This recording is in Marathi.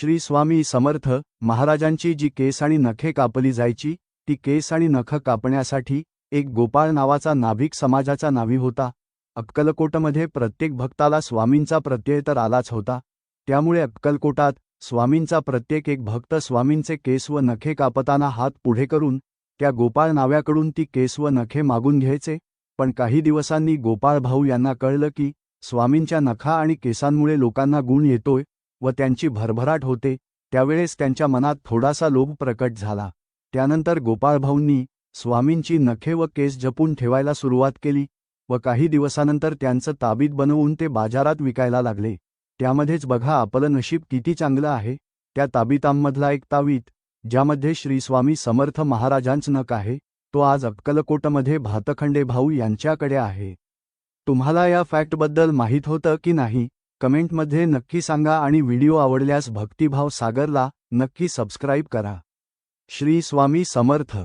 श्री स्वामी समर्थ महाराजांची जी केस आणि नखे कापली जायची ती केस आणि नख कापण्यासाठी एक गोपाळ नावाचा नाभिक समाजाचा नावी होता। अक्कलकोटमध्ये प्रत्येक भक्ताला स्वामींचा प्रत्यय तर आलाच होता, त्यामुळे अक्कलकोटात स्वामींचा प्रत्येक एक भक्त स्वामींचे केस व नखे कापताना हात पुढे करून त्या गोपाळ नाव्याकडून ती केस व नखे मागून घ्यायचे। पण काही दिवसांनी गोपाळ भाऊ यांना कळलं की स्वामींच्या नखा आणि केसांमुळे लोकांना गुण येतोय व त्यांची भरभराट होते, त्यावेळेस त्यांच्या मनात थोडासा लोभ प्रकट झाला। त्यानंतर गोपाळभाऊंनी स्वामींची नखे व केस जपून ठेवायला सुरुवात केली व काही दिवसानंतर त्यांचं ताबीत बनवून ते बाजारात विकायला लागले। त्यामध्येच बघा आपलं नशीब किती चांगलं आहे। त्या ताबीतांमधला एक तावीत ज्यामध्ये श्री स्वामी समर्थ महाराजांचं नख आहे, तो आज अक्कलकोटमध्ये भातखंडे भाऊ यांच्याकडे आहे। तुम्हाला या फॅक्टबद्दल माहीत होतं की नाही, कमेंटमध्ये नक्की सांगा आणि व्हिडिओ आवडल्यास भक्तिभाव सागरला नक्की सबस्क्राईब करा। श्री स्वामी समर्थ।